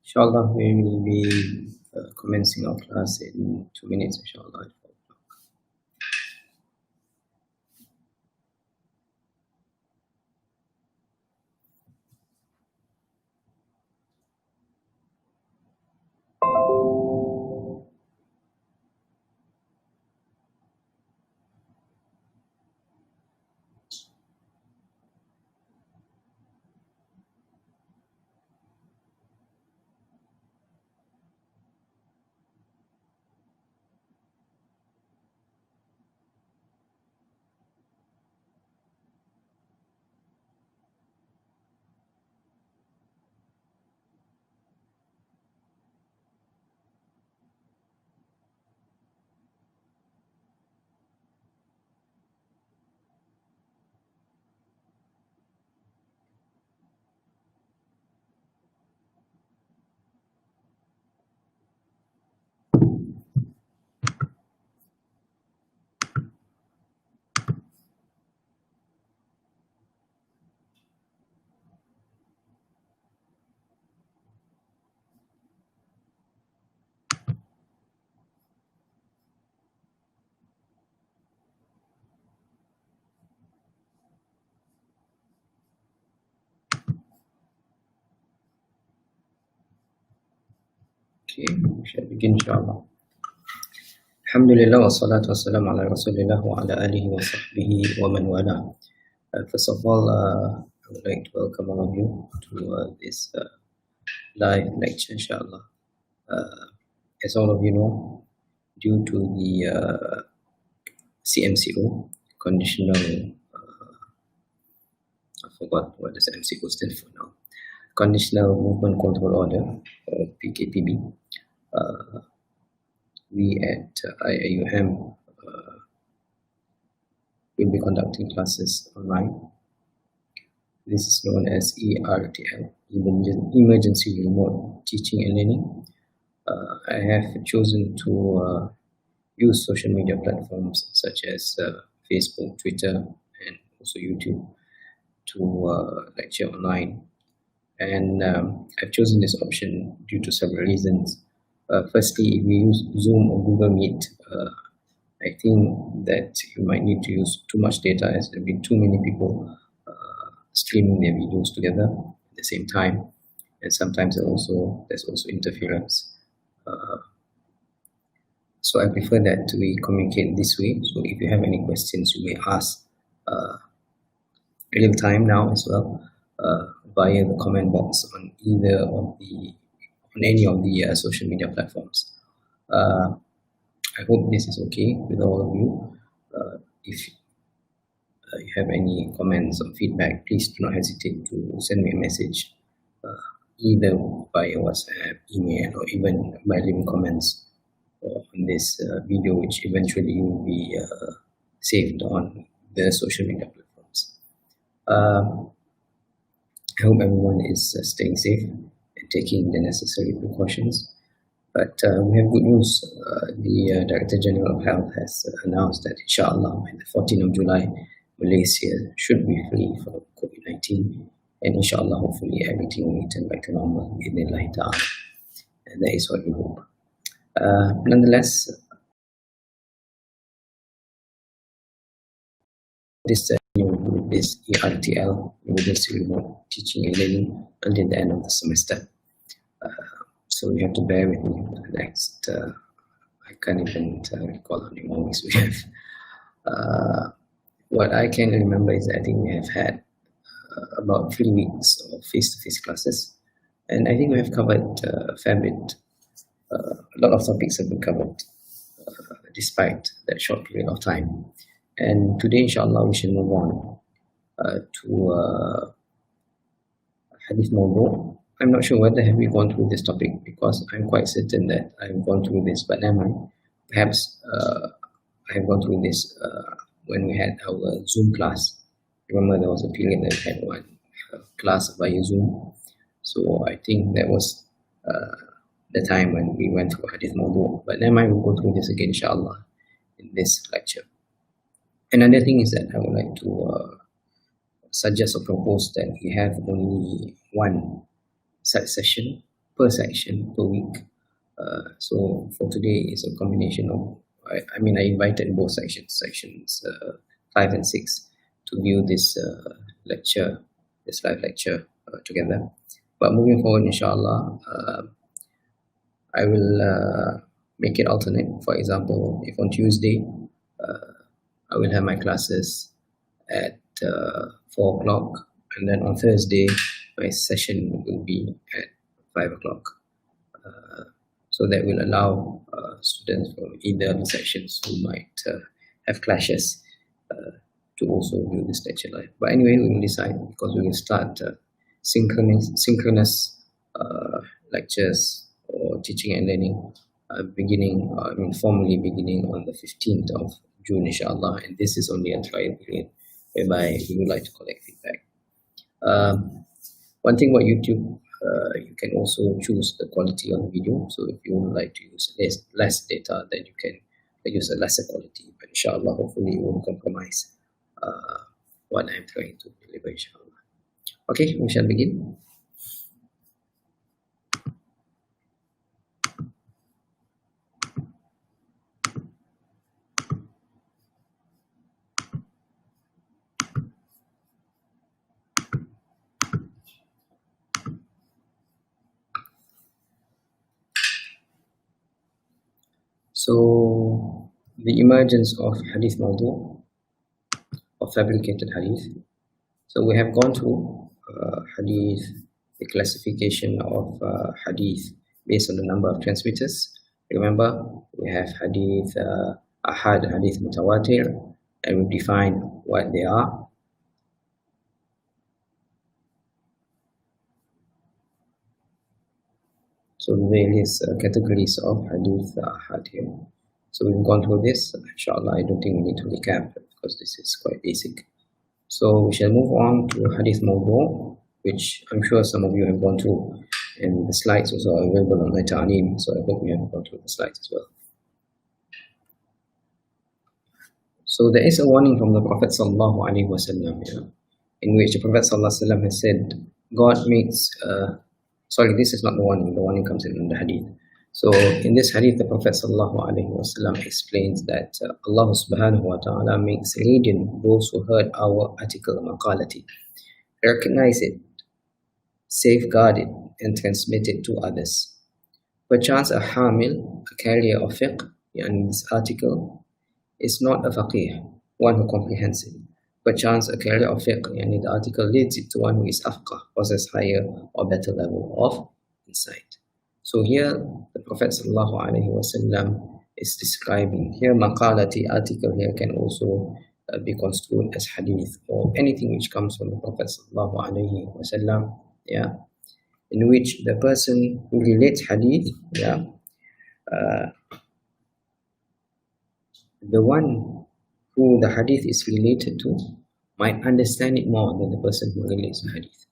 Inshallah, we will be commencing our class in 2 minutes, inshallah. Okay, we shall begin, inshallah. Alhamdulillah wa salatu wa salam ala rasulillah wa ala alihi wa sahbihi wa man wala. First of all, I would like to welcome all of you to this live lecture, inshallah. As all of you know, due to the CMCO, conditional, I forgot what is MCO stand for now, Conditional Movement Control Order, PKPB, we at IAUM will be conducting classes online. This is known as ERTL, Emergency Remote Teaching and Learning. I have chosen to use social media platforms such as Facebook, Twitter, and also YouTube to lecture online. And I've chosen this option due to several reasons. Firstly, if we use Zoom or Google Meet, I think that you might need to use too much data, as there will be too many people streaming their videos together at the same time, and sometimes there's also interference. So I prefer that we communicate this way. So if you have any questions, you may ask real time now as well via the comment box on any of the social media platforms. I hope this is okay with all of you. If you have any comments or feedback, please do not hesitate to send me a message either via WhatsApp, email, or even by leaving comments on this video, which eventually will be saved on the social media platforms. I hope everyone is staying safe and taking the necessary precautions. But we have good news. The Director General of Health has announced that, inshallah, by the 14th of July, Malaysia should be free from COVID-19. And inshallah, hopefully, everything will return back to normal in the light ta'ala. And that is what we hope. Nonetheless, this ERTL, Emergency Remote Teaching and Learning, until the end of the semester. So you have to bear with me for the next, I can't even recall how many more weeks we have. What I can remember is that I think we have had about 3 weeks of face-to-face classes, and I think we have covered a fair bit. A lot of topics have been covered despite that short period of time. And today, inshallah, we shall move on to Hadith Mawdu'. I'm not sure whether have we gone through this topic, because I'm quite certain that I've gone through this, but never mind. Perhaps I have gone through this when we had our Zoom class. Remember, there was a period that we had one class via Zoom. So I think that was the time when we went through Hadith Mawdu'. But never mind, we'll go through this again, inshallah, in this lecture. Another thing is that I would like to suggest or propose that we have only one such session per section per week. So for today, it's a combination of, I mean, I invited both sections 5 and 6, to view this lecture, this live lecture together. But moving forward, inshallah, I will make it alternate. For example, if on Tuesday, I will have my classes at 4 o'clock, and then on Thursday, my session will be at 5 o'clock. So that will allow students from either of the sections who might have clashes to also view this lecture live. But anyway, we will decide, because we will start synchronous lectures or teaching and learning formally beginning on the 15th of June, inshallah. And this is only a trial period whereby we would like to collect feedback. One thing about YouTube, you can also choose the quality of the video. So if you would like to use less data, then you can use a lesser quality. But inshallah, hopefully you won't compromise what I'm trying to deliver, inshallah. Okay, we shall begin. So the emergence of hadith mawdu, of fabricated hadith. So we have gone through hadith, the classification of hadith based on the number of transmitters. Remember, we have hadith ahad, hadith mutawatir, and we define what they are. So the various categories of hadith ahad here. So we've gone through this. Inshallah, I don't think we need to recap because this is quite basic. So we shall move on to hadith mawdu, which I'm sure some of you have gone through, and the slides also are available on my ta'aleem, so I hope you have gone through the slides as well. So there is a warning from the Prophet sallallahu alaihi wasallam here, in which the Prophet sallallahu alaihi wasallam has said, God makes, sorry, this is not the warning comes in the hadith. So in this hadith, the Prophet sallallahu alaihi wasallam explains that Allah subhanahu wa ta'ala makes radiant those who heard our article, maqalati, recognize it, safeguard it, and transmit it to others. Perchance a hamil, a carrier of fiqh, in this article, is not a faqih, one who comprehends it. Perchance a carrier of fiqh, and the article leads it to one who is afqah, possesses higher or better level of insight. So here, the Prophet sallallahu alaihi wasallam is describing here maqalati, article here can also be construed as hadith or anything which comes from the Prophet sallallahu alaihi wasallam, in which the person who relates hadith, the one who the hadith is related to might understand it more than the person who relates the hadith.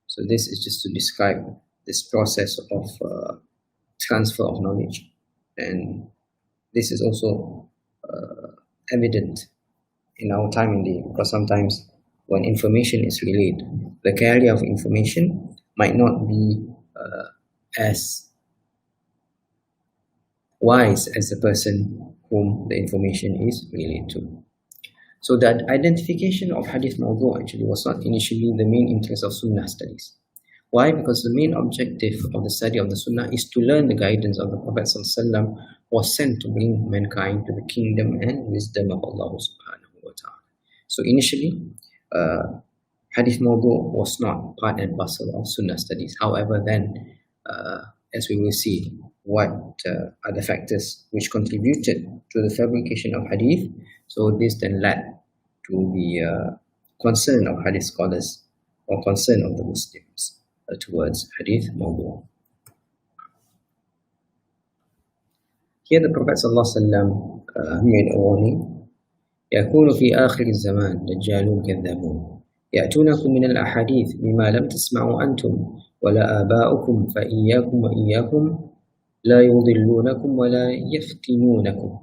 So this is just to describe this process of transfer of knowledge, and this is also evident in our time indeed, because sometimes when information is relayed, the carrier of information might not be as wise as the person whom the information is relayed to. So that identification of hadith mawdu actually was not initially the main interest of sunnah studies. Why? Because the main objective of the study of the sunnah is to learn the guidance of the Prophet ﷺ, was sent to bring mankind to the kingdom and wisdom of Allah subhanahu wa ta'ala. So initially, hadith mawdu was not part and parcel of sunnah studies. However, then, as we will see, what are the factors which contributed to the fabrication of hadith. So this then led to the concern of hadith scholars, or concern of the Muslims towards hadith mawdu. Here the Prophet ﷺ made a warning. يكون في آخر الزمان دجالون كذابون يأتونكم من الأحاديث بما لم تسمعوا أنتم ولا آباؤكم فإياكم وإياكم لا يضلونكم ولا يفتنونكم.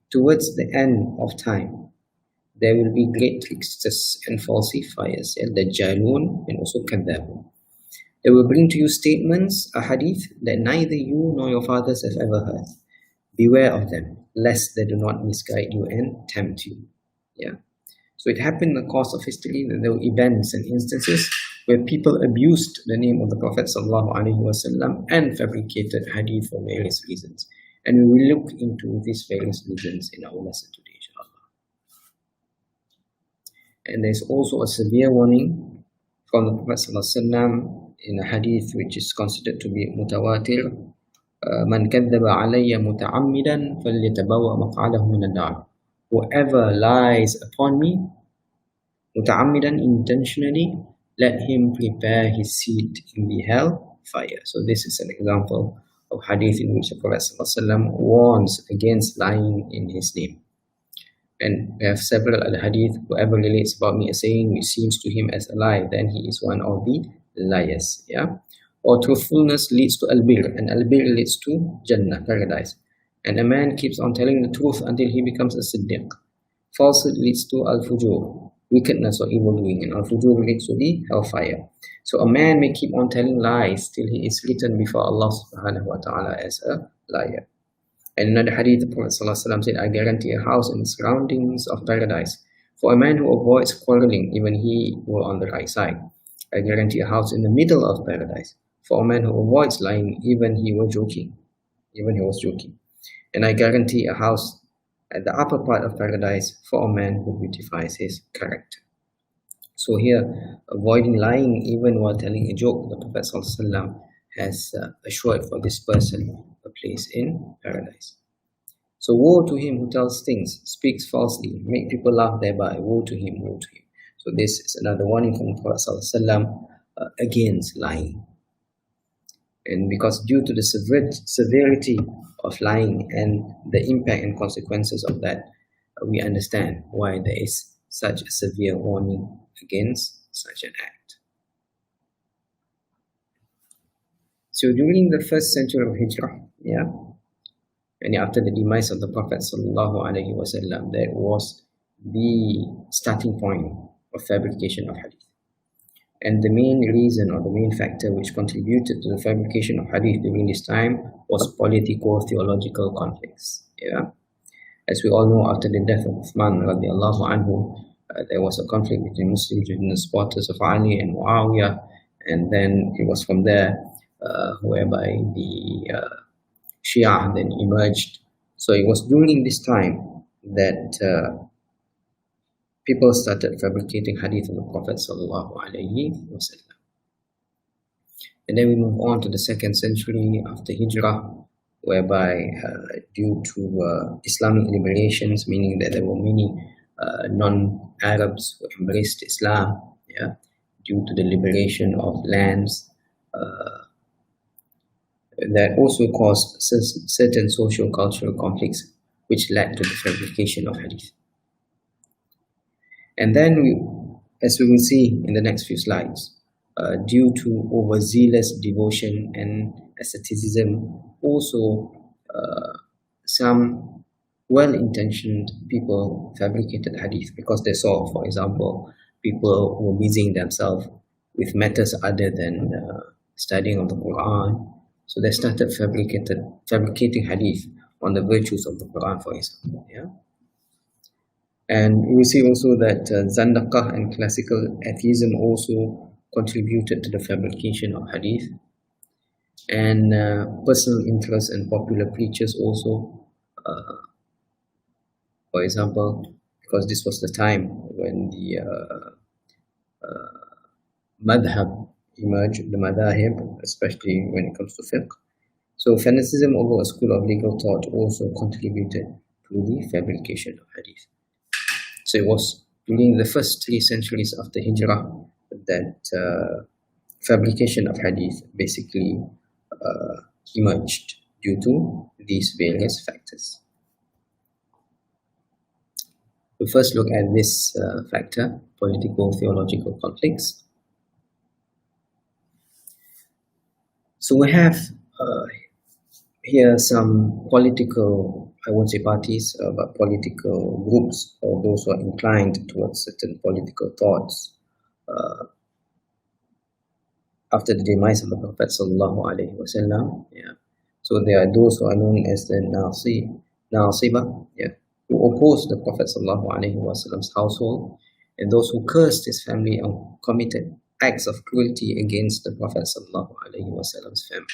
Towards the end of time, there will be great tricksters and falsifiers, Dajjalun and also Kadhabun. They will bring to you statements, a hadith, that neither you nor your fathers have ever heard. Beware of them, lest they do not misguide you and tempt you. Yeah. So it happened in the course of history that there were events and instances where people abused the name of the Prophet ﷺ and fabricated hadith for various reasons. And we will look into these various reasons in our lesson today, inshallah. And there's also a severe warning from the Prophet ﷺ in a hadith which is considered to be mutawatir. Man kadhaba alayya muta'ammidan falyatabawwa maq'adahu min an-nar. Whoever lies upon me, muta'ammidan, intentionally, let him prepare his seat in the hell fire. So this is an example of hadith in which the Prophet ﷺ warns against lying in his name. And we have several other hadith, whoever relates about me a saying which seems to him as a lie, then he is one of the liars. Yeah. Or truthfulness leads to albir, and albir leads to Jannah, paradise. And a man keeps on telling the truth until he becomes a siddiq. Falsehood leads to al-fujur, wickedness or evil doing, and al-fujur leads to the hellfire. So a man may keep on telling lies till he is written before Allah subhanahu wa ta'ala as a liar. And in another hadith, the Prophet ﷺ said, I guarantee a house in the surroundings of paradise for a man who avoids quarreling, even he were on the right side. I guarantee a house in the middle of paradise for a man who avoids lying, even he was joking. And I guarantee a house at the upper part of paradise for a man who beautifies his character. So here, avoiding lying even while telling a joke, the Prophet ﷺ has assured for this person a place in paradise. So woe to him who tells things, speaks falsely, make people laugh thereby. Woe to him, woe to him. So this is another warning from the Prophet ﷺ against lying. And because due to the severity of lying and the impact and consequences of that, we understand why there is such a severe warning against such an act. So during the first century of Hijrah, and after the demise of the Prophet ﷺ, that was the starting point of fabrication of hadith. And the main reason or the main factor which contributed to the fabrication of hadith during this time was political-theological conflicts. As we all know, after the death of Uthman radiallahu anhu, there was a conflict between Muslims within the supporters of Ali and Muawiyah, and then it was from there whereby the Shia then emerged. So it was during this time that people started fabricating hadith of the Prophet sallallahu alaihi wasallam. And then we move on to the second century after Hijrah, whereby due to Islamic liberations, meaning that there were many non-Arabs who embraced Islam, due to the liberation of lands, that also caused certain social cultural conflicts which led to the fabrication of hadith. And then, as we will see in the next few slides, due to overzealous devotion and asceticism, also some well-intentioned people fabricated hadith because they saw, for example, people were busying themselves with matters other than studying of the Quran. So they started fabricating hadith on the virtues of the Quran, for example. And we will see also that Zandaqah and classical atheism also contributed to the fabrication of hadith. And personal interest and popular preachers also, for example, because this was the time when the madhab emerged, the madahib, especially when it comes to fiqh. So fanaticism, although a school of legal thought, also contributed to the fabrication of hadith. So it was during the first 3 centuries after Hijrah that fabrication of hadith basically emerged due to these various factors. We first look at this factor, political-theological conflicts. So we have here some political, I won't say parties, but political groups, or those who are inclined towards certain political thoughts, after the demise of the Prophet sallallahu alaihi wasallam. Yeah. So there are those who are known as the Nasiba, yeah, who opposed the Prophet sallallahu alaihi wasallam's household, and those who cursed his family and committed acts of cruelty against the Prophet sallallahu alaihi wasallam's family.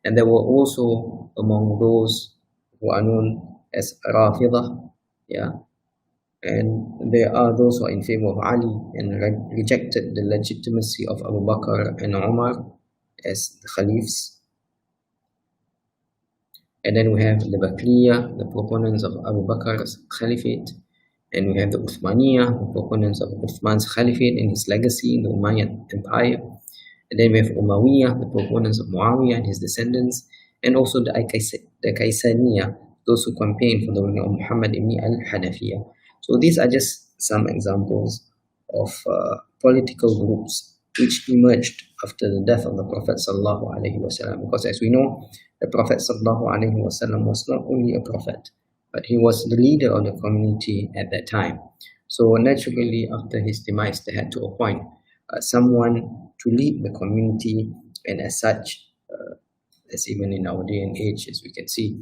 And there were also among those who are known as Rafidah, yeah, and there are those who are in favor of Ali and rejected the legitimacy of Abu Bakr and Umar as the Khalifs. And then we have the Bakriya, the proponents of Abu Bakr's Caliphate, and we have the Uthmaniyah, the proponents of Uthman's Caliphate and his legacy in the Umayyad Empire. And then we have Umayyah, the proponents of Muawiyah and his descendants, and also the Kaysaniyah, those who campaigned for the ruling of Muhammad ibn al-Hanafiyyah. So these are just some examples of political groups which emerged after the death of the Prophet sallallahu alaihi wasallam. Because as we know, the Prophet sallallahu alaihi wasallam was not only a prophet, but he was the leader of the community at that time. So naturally, after his demise, they had to appoint someone to lead the community, and as such, as even in our day and age, as we can see,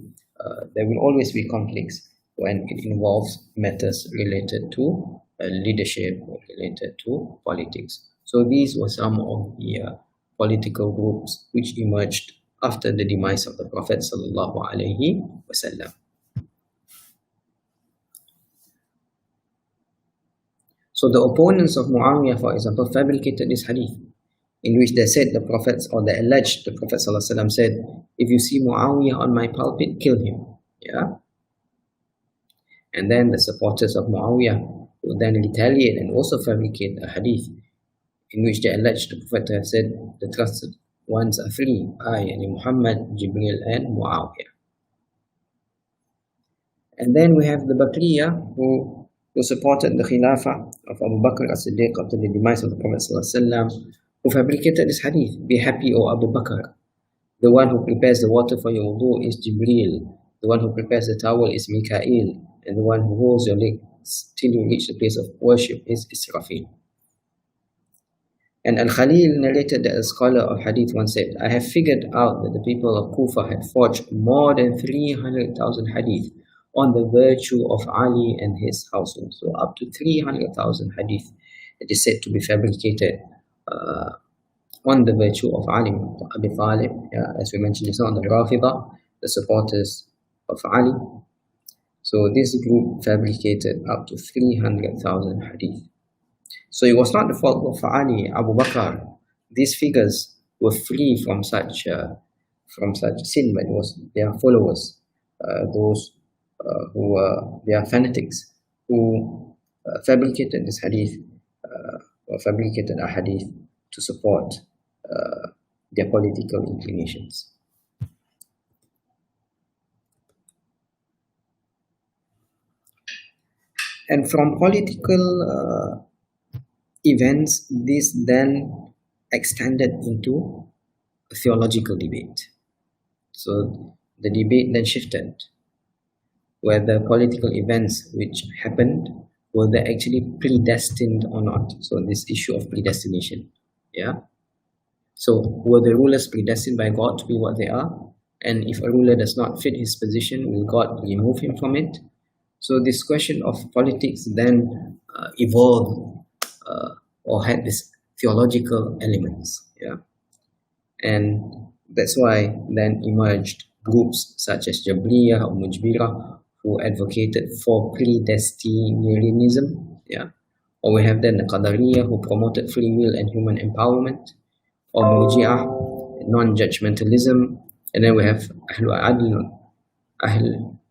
there will always be conflicts when it involves matters related to leadership or related to politics. So these were some of the political groups which emerged after the demise of the Prophet sallallahu alaihi wasallam. So the opponents of Muawiyah, for example, fabricated this hadith in which they said the Prophet, or they alleged the Prophet sallallahu alaihi wasallam said, "If you see Muawiyah on my pulpit, kill him." Yeah. And then the supporters of Muawiyah will then retaliate and also fabricate a hadith in which they alleged the Prophet to have said, "The trusted ones are three, I, and Muhammad, Jibril, and Muawiyah." And then we have the Bakriya who supported the Khilafah of Abu Bakr as-Siddiq after the demise of the Prophet ﷺ, who fabricated this hadith, "Be happy, O Abu Bakr. The one who prepares the water for your wudu is Jibril. The one who prepares the towel is Mikael. And the one who holds your leg till you reach the place of worship is Israfil." And Al-Khalil narrated that a scholar of hadith once said, "I have figured out that the people of Kufa had forged more than 300,000 hadith on the virtue of Ali and his household." So up to 300,000 hadith it is said to be fabricated on the virtue of Ali ibn Abi Talib, as we mentioned just now, the Rafidah, the supporters of Ali. So this group fabricated up to 300,000 hadith. So it was not the fault of Ali, Abu Bakr. These figures were free from such sin, but it was their followers, those who were their fanatics, who fabricated this hadith, or fabricated a hadith to support their political inclinations. And from political events, this then extended into a theological debate. So the debate then shifted whether political events which happened, were they actually predestined or not. So this issue of predestination, yeah. So were the rulers predestined by God to be what they are? And if a ruler does not fit his position, will God remove him from it? So this question of politics then evolved or had this theological elements, yeah. And that's why then emerged groups such as Jabriyah or Mujbirah, who advocated for predestinarianism, yeah. Or we have then the Qadariyah, who promoted free will and human empowerment, or Murji'ah, non-judgmentalism, and then we have Ahlu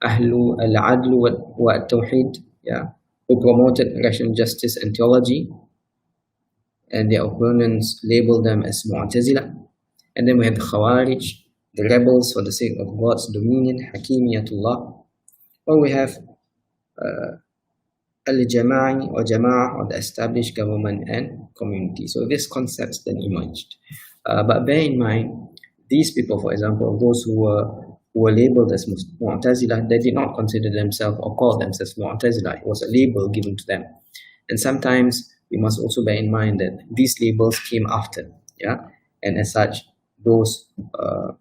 al-Adl wa Tawheed, yeah, who promoted rational justice and theology, and their opponents labeled them as Mu'tazila. And then we have the Khawarij, the rebels for the sake of God's dominion, Hakimiyatullah. Or we have Al-Jama'i or Jama'ah, or the established government and community. So these concepts then emerged. But bear in mind, these people, for example, those who were labeled as Mu'tazila, they did not consider themselves or call themselves Mu'tazila. It was a label given to them. And sometimes we must also bear in mind that these labels came after. Yeah, and as such, those uh,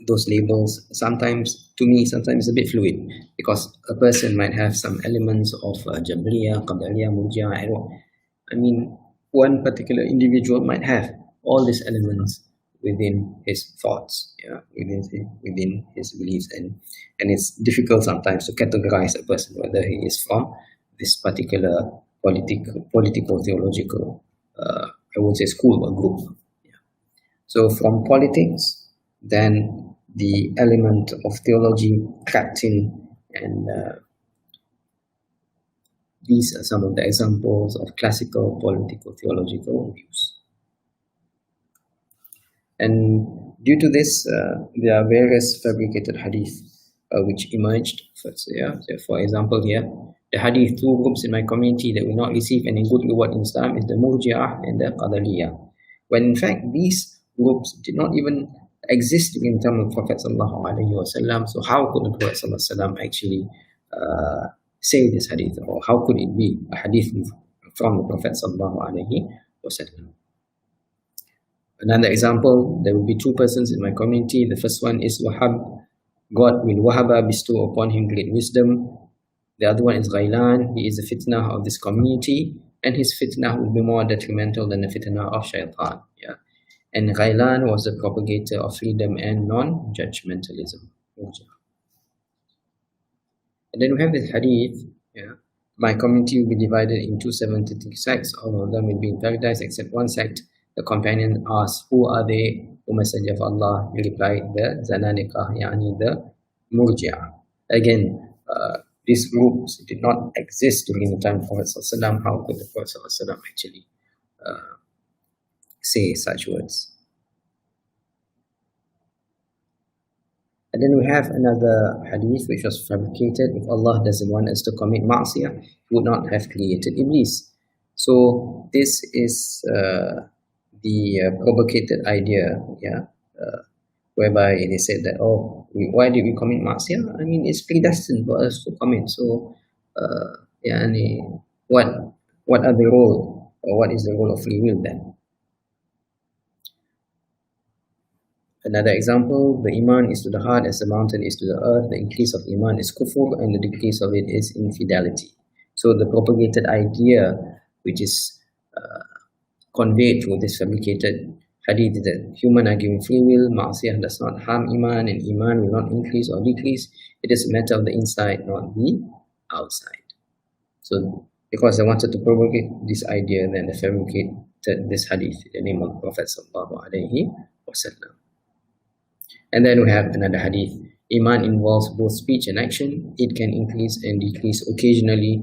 those labels sometimes, to me, sometimes a bit fluid, because a person might have some elements of Jabriya, Qadariya, Murji'a. I mean, one particular individual might have all these elements within his thoughts, yeah, within his beliefs, and it's difficult sometimes to categorize a person whether he is from this particular political theological, I would say, school or group. Yeah. So from politics, then the element of theology crept in, and these are some of the examples of classical political theological views. And due to this, there are various fabricated hadith which emerged. So for example, here, the hadith, two groups in my community that will not receive any good reward in Islam is the Murji'ah and the Qadariyah. When in fact, these groups did not even exist in time of Prophet Sallallahu Alaihi Wasallam. So how could the Prophet Sallallahu Alaihi Wasallam actually say this hadith, or how could it be a hadith from the Prophet Sallallahu Alaihi Wasallam? Another example, there will be two persons in my community. The first one is Wahab. God will Wahaba bestow upon him great wisdom. The other one is Ghailan. He is the fitnah of this community, and his fitnah will be more detrimental than the fitnah of shaitan. Yeah. And Ghailan was the propagator of freedom and non-judgmentalism. And then we have this hadith. Yeah. My community will be divided into 73 sects. All of them will be in paradise except one sect. The companion asked, who are they, O Messenger of Allah? He replied, the Zanadiqah, yani the Murji'ah. Again, these groups did not exist during the time of Prophet ﷺ. How could the Prophet ﷺ actually say such words? And then we have another hadith which was fabricated. If Allah doesn't want us to commit ma'siyah, He would not have created Iblis. So this is the propagated idea, yeah, whereby it is said that, oh, why did we commit ma'siyah? I mean, it's predestined for us to commit. So, what are the role, or what is the role of free will then? Another example, the iman is to the heart as the mountain is to the earth. The increase of iman is kufr, and the decrease of it is infidelity. So the propagated idea, which is conveyed through this fabricated hadith, that human are given free will, ma'asiyah does not harm iman, and iman will not increase or decrease. It is a matter of the inside, not the outside. So because they wanted to propagate this idea, then they fabricated this hadith in the name of the Prophet Sallallahu Alaihi Wasallam. And then we have another hadith. Iman involves both speech and action. It can increase and decrease occasionally.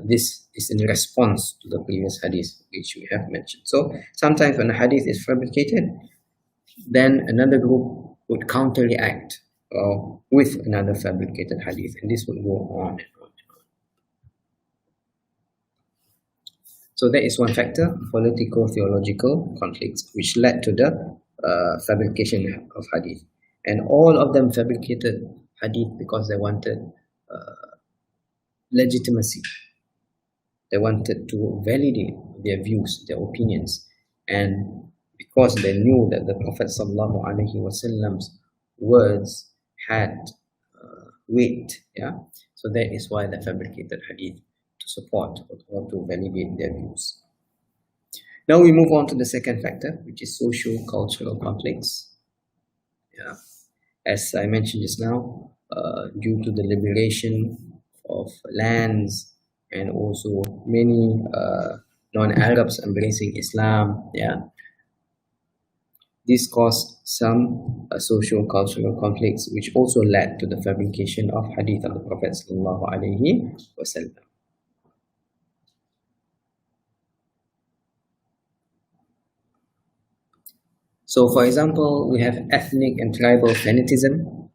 This is in response to the previous hadith which we have mentioned. So sometimes when a hadith is fabricated, then another group would counter-react with another fabricated hadith, and this would go on and on and on. So that is one factor, political theological conflicts, which led to the fabrication of hadith. And all of them fabricated hadith because they wanted legitimacy. They wanted to validate their views, their opinions, and because they knew that the Prophet Sallallahu Alaihi Wasallam's words had weight, yeah. So that is why they fabricated hadith, to support or to validate their views. Now we move on to the second factor, which is socio-cultural conflicts. Yeah, as I mentioned just now, due to the liberation of lands and also many non-Arabs embracing Islam, yeah, this caused some socio-cultural conflicts, which also led to the fabrication of hadith of the Prophet Sallallahu Alaihi Wasallam. So for example, we have ethnic and tribal fanaticism.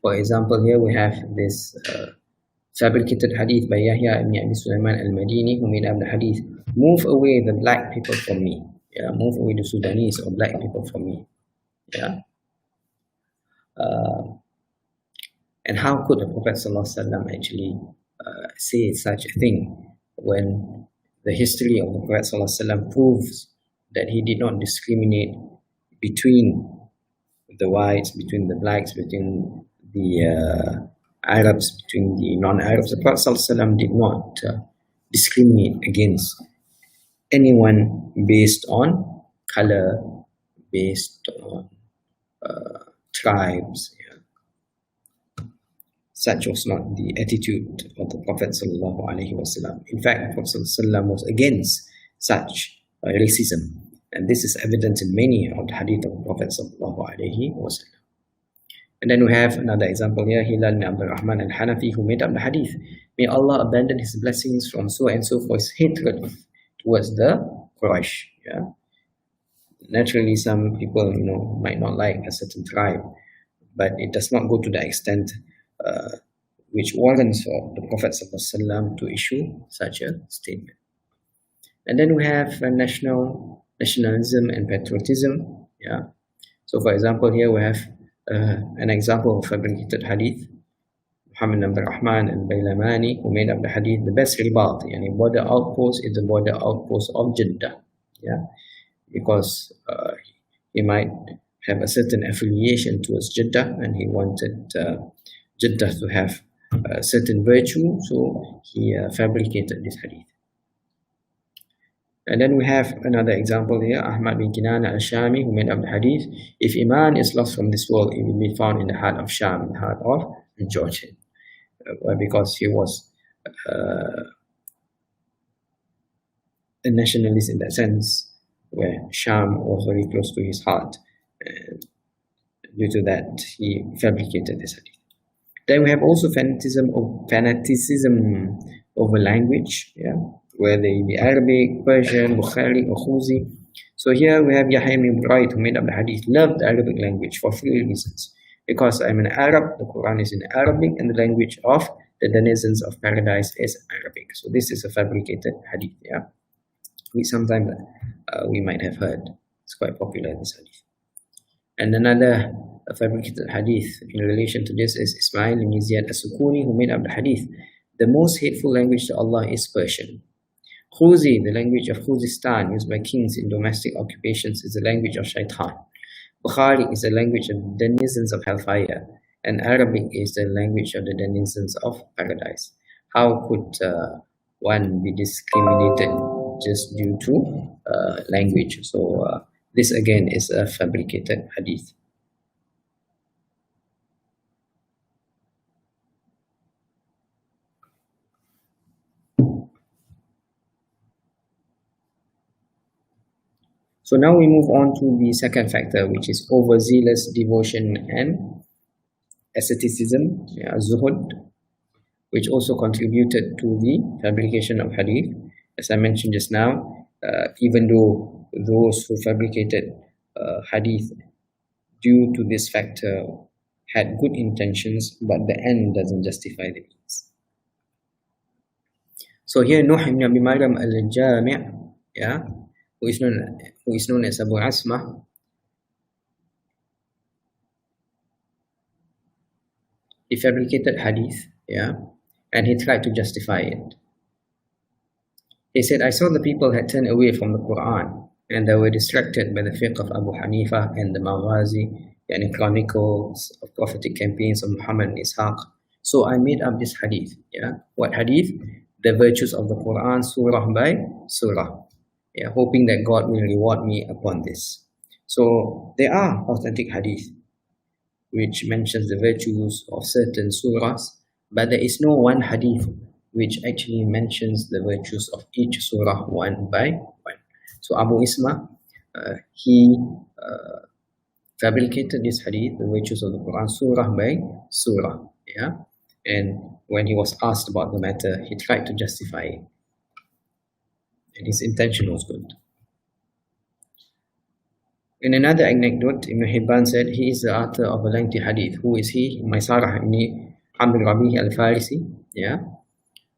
For example, here we have this fabricated hadith by Yahya ibn Abi Sulaiman al-Madini, who made up the hadith, move away the black people from me. Yeah, move away the Sudanese or black people from me. Yeah. And how could the Prophet ﷺ actually say such a thing when the history of the Prophet ﷺ proves that he did not discriminate between the whites, between the blacks, between the Arabs, between the non-Arabs. The Prophet ﷺ did not discriminate against anyone based on color, based on tribes. Such was not the attitude of the Prophet ﷺ. In fact, the Prophet ﷺ was against such racism, and this is evident in many of the hadith of the Prophet ﷺ. And then we have another example here, Hilal bin Abdul Rahman al-Hanafi, who made up the hadith. May Allah abandon his blessings from so and so for his hatred towards the Quraysh. Naturally, some people might not like a certain tribe, but it does not go to the extent which warrants for the Prophet ﷺ to issue such a statement. And then we have nationalism and patriotism. So for example, here we have an example of fabricated hadith. Muhammad bin Abdul Rahman al-Baylamani, who made up the hadith, the best ribat, border outpost, is the border outpost of Jeddah. Because he might have a certain affiliation towards Jeddah, and he wanted Jeddah to have a certain virtue, so he fabricated this hadith. And then we have another example here, Ahmad bin Kinana al-Shami, who made up the hadith. If Iman is lost from this world, it will be found in the heart of Sham, the heart of Georgia. Because he was a nationalist in that sense, where Sham was very close to his heart. And due to that, he fabricated this hadith. Then we have also fanaticism over language, whether it be Arabic, Persian, Bukhari, or Khuzi. So here we have Yahya ibn Bright, who made up the hadith, loved the Arabic language for 3 reasons. Because I'm an Arab, the Quran is in Arabic, and the language of the denizens of paradise is Arabic. So this is a fabricated hadith, which sometimes we might have heard. It's quite popular, this hadith. And another fabricated hadith in relation to this is Ismail ibn Ziyad as-Sukuni, who made up the hadith. The most hateful language to Allah is Persian. Khuzi, the language of Khuzistan, used by kings in domestic occupations, is the language of Shaitan. Bukhari is the language of the denizens of hellfire, and Arabic is the language of the denizens of paradise. How could one be discriminated just due to language? So this again is a fabricated hadith. So now we move on to the second factor, which is overzealous devotion and asceticism, zuhud, which also contributed to the fabrication of hadith. As I mentioned just now, even though those who fabricated hadith due to this factor had good intentions, but the end doesn't justify the means. So here Nuh ibn Abi Maryam al-Jami', who is known as Abu Asma, he fabricated hadith, and he tried to justify it. He said, I saw the people had turned away from the Quran, and they were distracted by the fiqh of Abu Hanifa and the Maghazi, and chronicles of prophetic campaigns of Muhammad and Ishaq. So I made up this hadith. What hadith? The virtues of the Quran, surah by surah. Hoping that God will reward me upon this. So there are authentic hadith which mentions the virtues of certain surahs, but there is no one hadith which actually mentions the virtues of each surah one by one. So Abu Isma, he fabricated this hadith, the virtues of the Quran, surah by surah. And when he was asked about the matter, he tried to justify it. And his intention was good. In another anecdote, Ibn Hibban said, he is the author of a lengthy hadith. Who is he? Maysarah ibn Amr Rabi al-Farisi.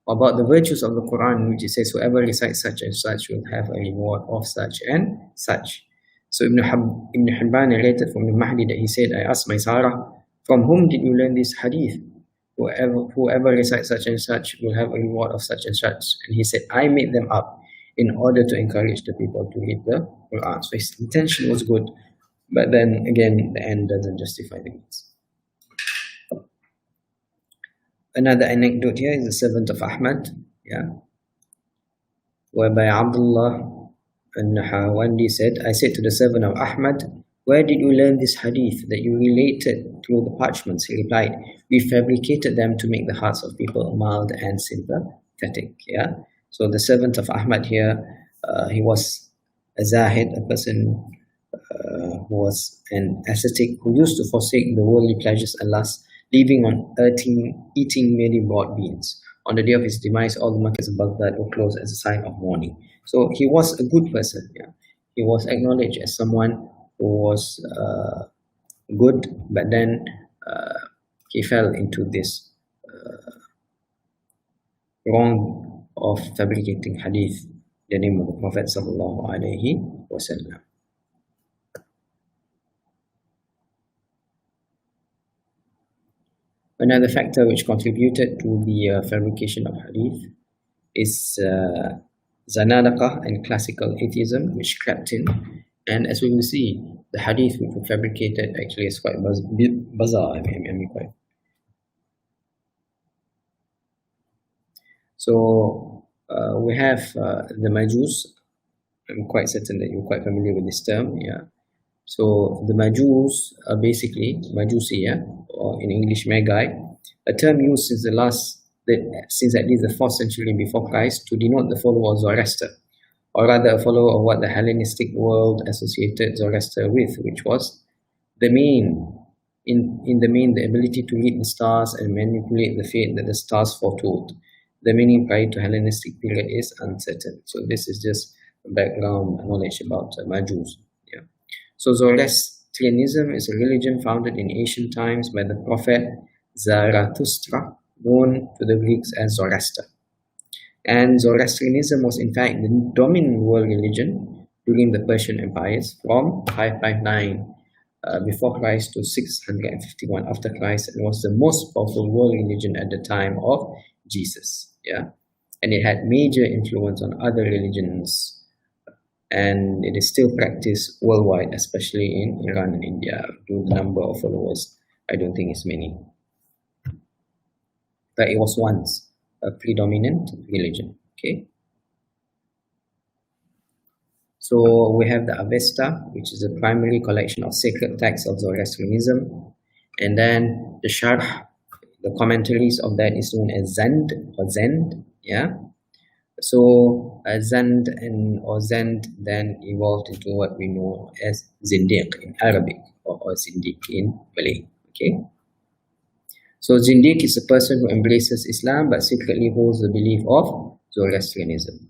About the virtues of the Quran, which it says, whoever recites such and such will have a reward of such and such. So Ibn Hibban narrated from the Mahdi that he said, I asked Maysarah, from whom did you learn this hadith? Whoever recites such and such will have a reward of such and such. And he said, I made them up. in order to encourage the people to read the Quran. So his intention was good, but then again, the end doesn't justify the means. Another anecdote here is the servant of Ahmad, whereby Abdullah al-Nahawandi said, I said to the servant of Ahmad, where did you learn this hadith that you related through the parchments? He replied, we fabricated them to make the hearts of people mild and sympathetic. So the servant of Ahmad here, he was a zahid, a person who was an ascetic, who used to forsake the worldly pleasures and lusts, living on eating merely broad beans. On the day of his demise, all the markets of Baghdad were closed as a sign of mourning. So he was a good person. He was acknowledged as someone who was good, but then he fell into this wrong of fabricating hadith in the name of the Prophet sallallahu alaihi wasallam. Another factor which contributed to the fabrication of hadith is zanadaqah and classical atheism, which crept in. And as we will see, the hadith which were fabricated actually is quite bizarre. So we have the Majus. I'm quite certain that you're quite familiar with this term. So the Majus are basically Majusi, or in English Magi, a term used since at least the 4th century before Christ to denote the follower of Zoroaster, or rather a follower of what the Hellenistic world associated Zoroaster with, which was the ability to read the stars and manipulate the fate that the stars foretold. The meaning prior to Hellenistic period is uncertain. So this is just background knowledge about Majus. So Zoroastrianism is a religion founded in ancient times by the prophet Zarathustra, known to the Greeks as Zoroaster. And Zoroastrianism was in fact the dominant world religion during the Persian empires from 559 before Christ to 651 after Christ, and was the most powerful world religion at the time of Jesus. And it had major influence on other religions, and it is still practiced worldwide, especially in Iran and India. The number of followers, I don't think is many. But it was once a predominant religion. So we have the Avesta, which is a primary collection of sacred texts of Zoroastrianism, and then the Sharh, the commentaries of that is known as Zend or Zend. So Zend or Zend then evolved into what we know as Zindiq in Arabic, or Zindiq in Malay. So Zindiq is a person who embraces Islam but secretly holds the belief of Zoroastrianism.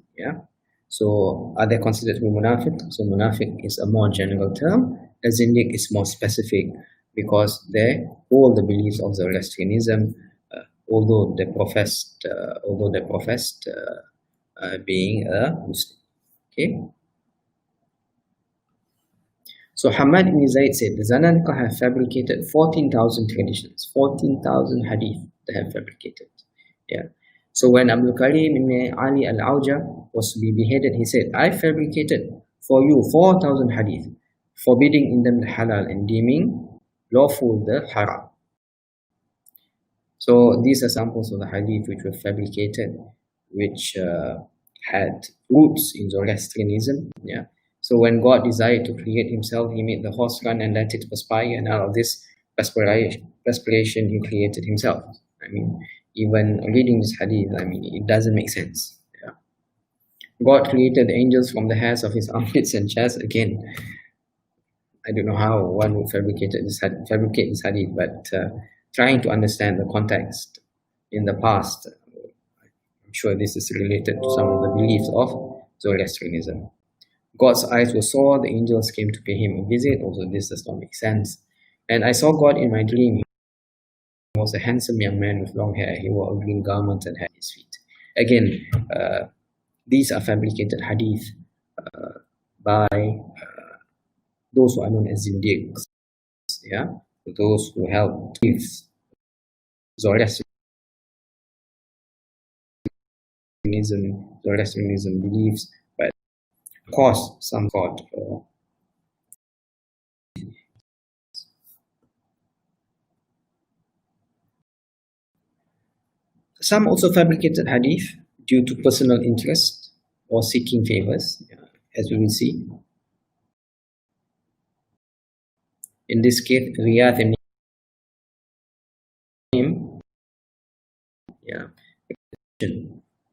So are they considered to be munafiq? So munafiq is a more general term. A Zindiq is more specific because they hold the beliefs of Zoroastrianism, although they professed being a Muslim. So Hamad ibn Zayd said the Zanadiqa have fabricated 14,000 traditions, 14,000 hadith they have fabricated. So when Abdul Karim ibn Ali al-Auja was to be beheaded, he said, I fabricated for you 4,000 hadith, forbidding in them the halal and deeming lawful the haram. So these are samples of the hadith which were fabricated, which had roots in Zoroastrianism. So when God desired to create himself, he made the horse run and let it perspire, and out of this perspiration he created himself. Even reading this hadith, it doesn't make sense. God created the angels from the hairs of his armpits and chest. Again, I don't know how one would fabricate this hadith, but trying to understand the context in the past, I'm sure this is related to some of the beliefs of Zoroastrianism. God's eyes were sore, the angels came to pay him a visit. Also, this does not make sense. And I saw God in my dream. He was a handsome young man with long hair. He wore a green garment and had his feet. Again, these are fabricated hadith by those who are known as Zindiqs. Those who help with Zoroastrianism beliefs by cause some fraud. Some also fabricated hadith due to personal interest or seeking favors, as we will see. In this case, Riyadh and him,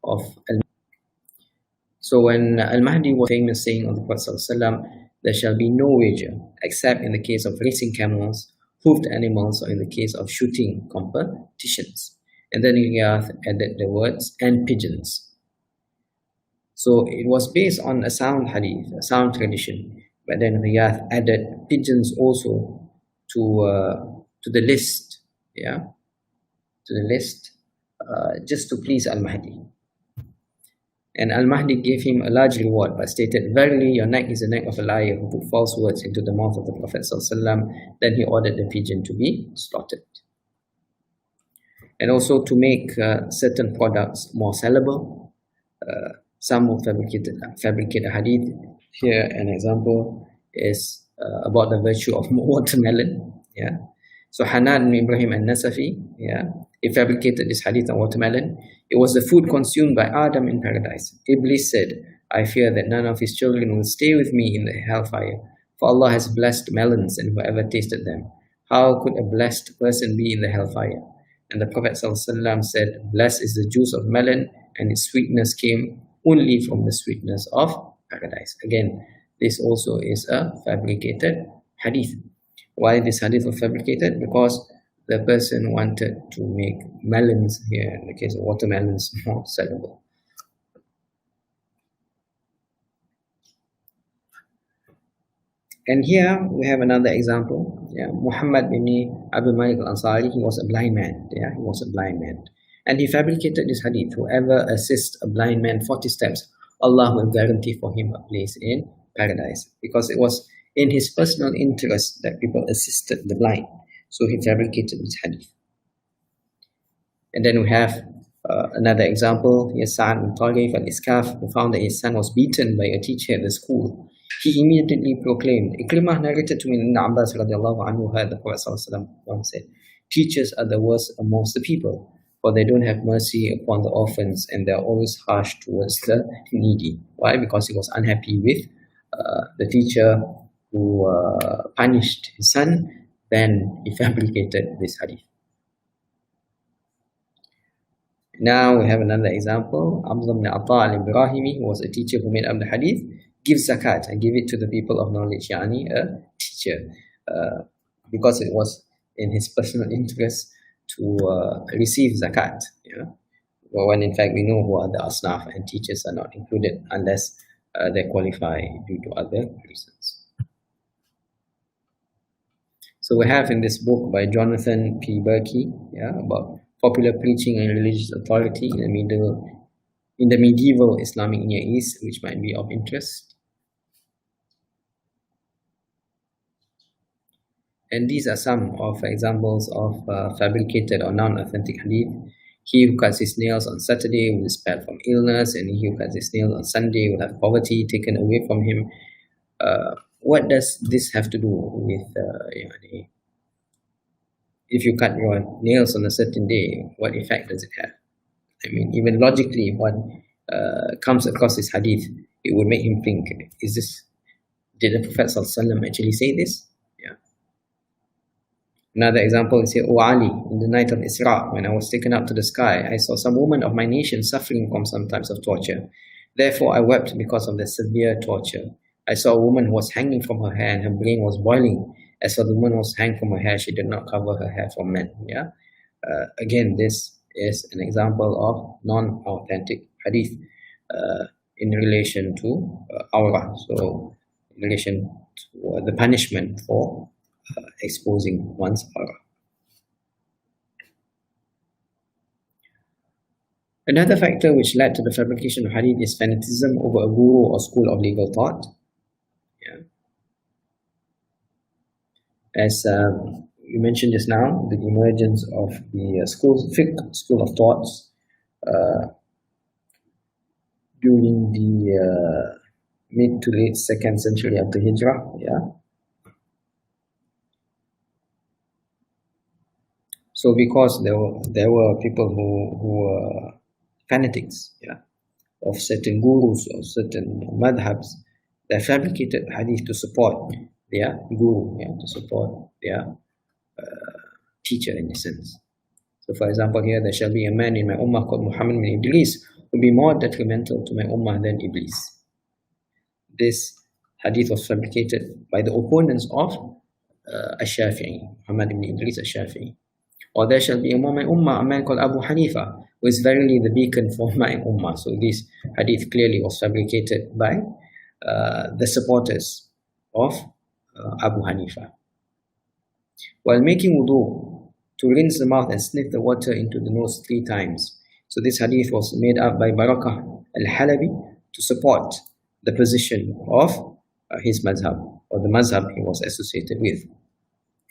of so when Al-Mahdi was famous saying of the Prophet ﷺ, there shall be no wager except in the case of racing camels, hoofed animals, or in the case of shooting competitions. And then Riyadh added the words, and pigeons. So it was based on a sound hadith, a sound tradition, but then Riyadh added pigeons also to the list, just to please Al-Mahdi. And Al-Mahdi gave him a large reward, but stated, "Verily, your neck is the neck of a liar who put false words into the mouth of the Prophet ﷺ." Then he ordered the pigeon to be slaughtered. And also to make certain products more sellable, some of fabricated hadith. Here an example is about the virtue of watermelon. So Hanan bin Ibrahim al-Nasafi, he fabricated this hadith on watermelon. It was the food consumed by Adam in paradise. Iblis said, "I fear that none of his children will stay with me in the hellfire, for Allah has blessed melons and whoever tasted them. How could a blessed person be in the hellfire?" And the Prophet ﷺ said, "Blessed is the juice of melon, and its sweetness came only from the sweetness of paradise." Again, this also is a fabricated hadith. Why this hadith was fabricated? Because the person wanted to make melons, here in the case of watermelons, more sellable. And here we have another example. Muhammad bin Abdul Malik al-Ansari, he was a blind man. He was a blind man. And he fabricated this hadith: whoever assists a blind man 40 steps, Allah will guarantee for him a place in paradise. Because it was in his personal interest that people assisted the blind. So he fabricated this hadith. And then we have another example. Here's Sa'ad bin Tarif al-Iskaf, who found that his son was beaten by a teacher at the school. He immediately proclaimed, Ikrimah narrated to me in Abbas radiallahu anhu, heard the Prophet once said, "Teachers are the worst amongst the people, for they don't have mercy upon the orphans and they are always harsh towards the needy." Why? Because he was unhappy with the teacher who punished his son. Then he fabricated this hadith. Now we have another example. Abdullah ibn Atta al-Ibrahimi, who was a teacher who made up the hadith, give zakat and give it to the people of knowledge, yani a teacher, because it was in his personal interest to receive zakat. Well, when in fact we know who are the asnaf, and teachers are not included unless they qualify due to other reasons. So we have in this book by Jonathan P. Berkey, about popular preaching and religious authority in the medieval Islamic Near East, which might be of interest. And these are some of examples of fabricated or non-authentic hadith. He who cuts his nails on Saturday will be spared from illness, and he who cuts his nails on Sunday will have poverty taken away from him. What does this have to do with if you cut your nails on a certain day, what effect does it have? I mean, even logically, if one comes across this hadith, it would make him think, did the Prophet ﷺ actually say this? Another example is here, "O Ali, in the night of Isra, when I was taken up to the sky, I saw some woman of my nation suffering from some types of torture. Therefore I wept because of the severe torture. I saw a woman who was hanging from her hair and her brain was boiling. As for the woman who was hanging from her hair, she did not cover her hair from men." Again, this is an example of non-authentic hadith in relation to awrah. So in relation to the punishment for exposing one's awrah. Another factor which led to the fabrication of hadith is fanaticism over a guru or school of legal thought. As we mentioned just now, the emergence of the fiqh school of thoughts during the mid to late 2nd century after Hijrah. Yeah. So because there were people who were fanatics, yeah, of certain gurus or certain madhabs, they fabricated hadith to support their guru, yeah, to support their teacher in a sense. So for example, here there shall be a man in my ummah called Muhammad bin Idris who will be more detrimental to my ummah than Iblis. This hadith was fabricated by the opponents of Ash-Shafi'i, Muhammad ibn Idris Ash-Shafi'i. Or there shall be among my ummah a man called Abu Hanifa, who is verily the beacon for my ummah. So this hadith clearly was fabricated by the supporters of Abu Hanifa. While making wudu, to rinse the mouth and sniff the water into the nose 3 times. So this hadith was made up by Barakah al-Halabi to support the position of his mazhab, or the mazhab he was associated with.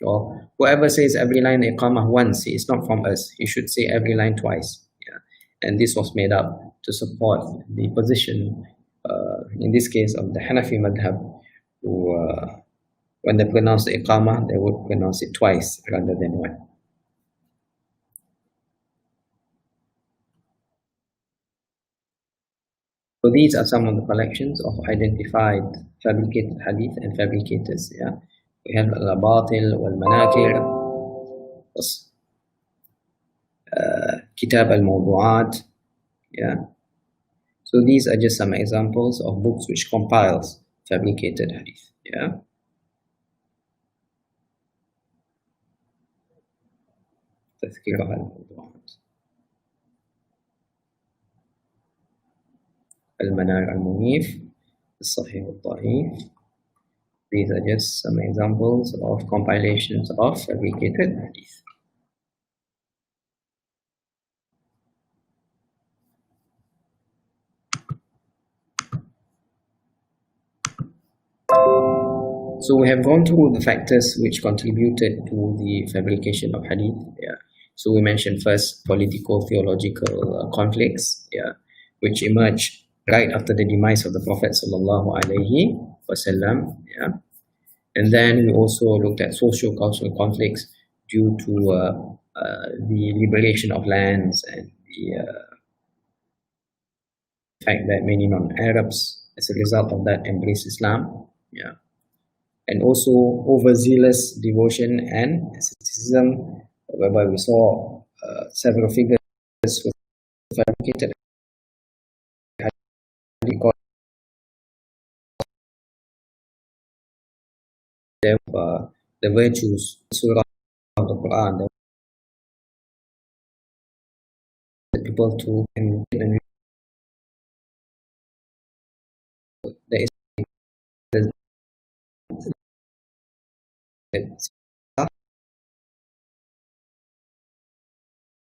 Or whoever says every line iqamah once, he is not from us. He should say every line twice. Yeah. And this was made up to support the position, in this case, of the Hanafi madhab, who, when they pronounce the iqamah, they would pronounce it twice rather than one. So these are some of the collections of identified fabricated hadith and fabricators. Yeah, we have al-Batil wal-Manakir, Kitab al-Mawdu'at. Yeah, so these are just some examples of books which compiles fabricated hadith. Yeah. تذكيرها الموضوعات المنار المنيف الصحيح الضعيف. These are just some examples of compilations of fabricated hadith. So we have gone through the factors which contributed to the fabrication of hadith. Yeah. So we mentioned first political, theological conflicts, yeah, which emerged right after the demise of the Prophet sallallahu alaihi wasallam. Yeah. And then we also looked at socio-cultural conflicts due to the liberation of lands and the fact that many non-Arabs, as a result of that, embraced Islam. Yeah. And also overzealous devotion and asceticism, whereby we saw several figures who fabricated the virtues, surah of the Quran, the people to and there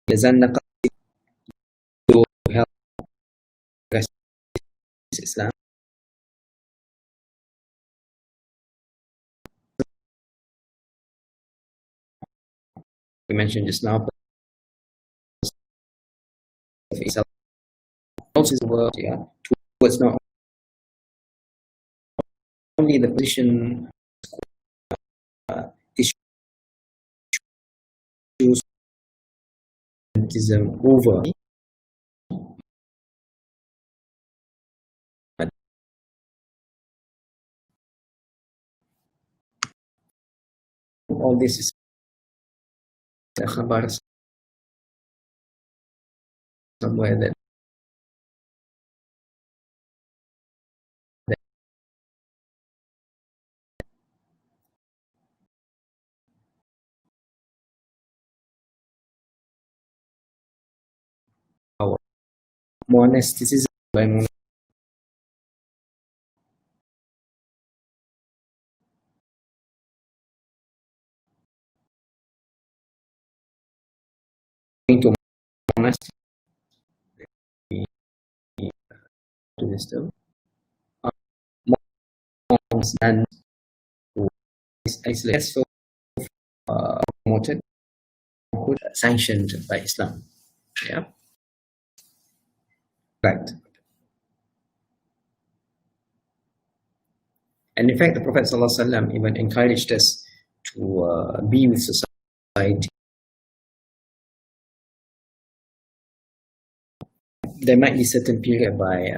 is to help Islam. We mentioned just now, also the world, yeah, towards not only the position issues over all this is somewhere that our monasticism by to monastery to wisdom. Monks and isolated, so promoted, sanctioned by Islam. Yeah. Right. And in fact, the Prophet ﷺ even encouraged us to be with society. There might be certain period by,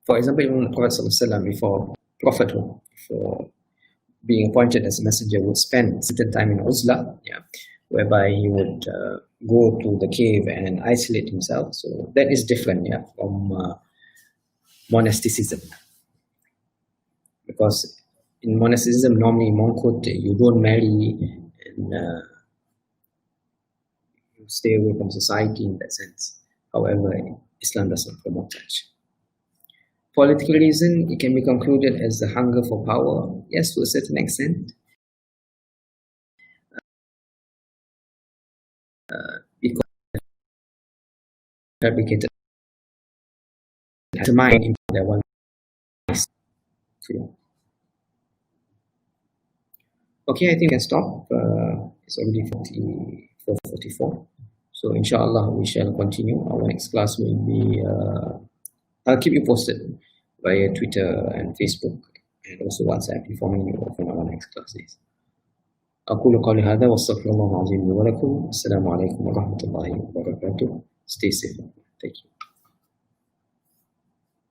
for example, even the Prophet ﷺ before prophethood, for being appointed as a messenger, would spend certain time in Uzla, whereby he would go to the cave and isolate himself. So that is different, from monasticism. Because in monasticism, normally monkhood, you don't marry and you stay away from society in that sense. However, Islam doesn't promote such. Political reason, it can be concluded as the hunger for power. Yes, to a certain extent. Because fabricated mind in that one. Okay, I think I can stop. It's already 44. So inshallah, we shall continue. Our next class will be, I'll keep you posted via Twitter and Facebook and also WhatsApp informing you of when our next class is. أقول قولي هذا واستغفر الله العظيم لي ولكم. السلام عليكم ورحمة الله وبركاته. Stay safe.